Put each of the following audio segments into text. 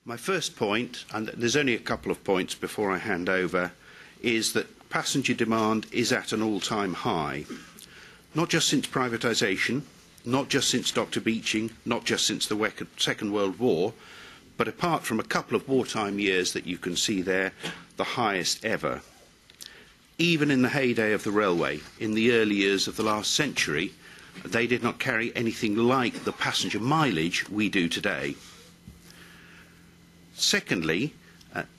My first point, and there's only a couple of points before I hand over, is that passenger demand is at an all-time high. Not just since privatisation, not just since Dr. Beeching, not just since the Second World War, but apart from a couple of wartime years that you can see there, the highest ever. Even in the heyday of the railway, in the early years of the last century, they did not carry anything like the passenger mileage we do today. Secondly,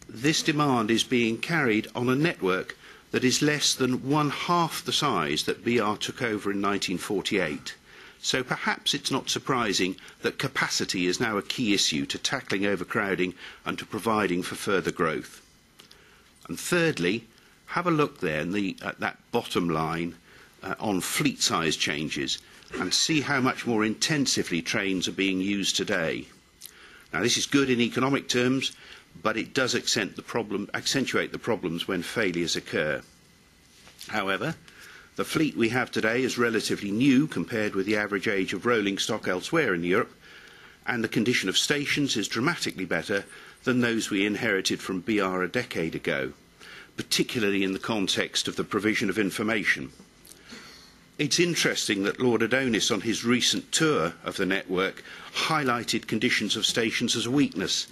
this demand is being carried on a network that is less than one-half the size that BR took over in 1948. So perhaps it's not surprising that capacity is now a key issue to tackling overcrowding and to providing for further growth. And thirdly, have a look there at that bottom line on fleet size changes and see how much more intensively trains are being used today. Now, this is good in economic terms, but it does accentuate the problems when failures occur. However, the fleet we have today is relatively new compared with the average age of rolling stock elsewhere in Europe, and the condition of stations is dramatically better than those we inherited from BR a decade ago, particularly in the context of the provision of information. It's interesting that Lord Adonis, on his recent tour of the network, highlighted conditions of stations as a weakness,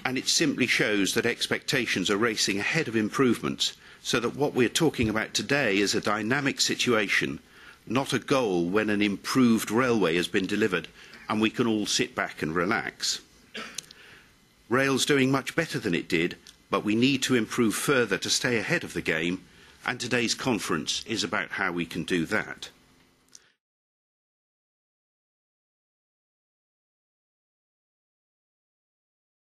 and it simply shows that expectations are racing ahead of improvements, so that what we're talking about today is a dynamic situation, not a goal when an improved railway has been delivered and we can all sit back and relax. Rail's doing much better than it did, but we need to improve further to stay ahead of the game, and today's conference is about how we can do that.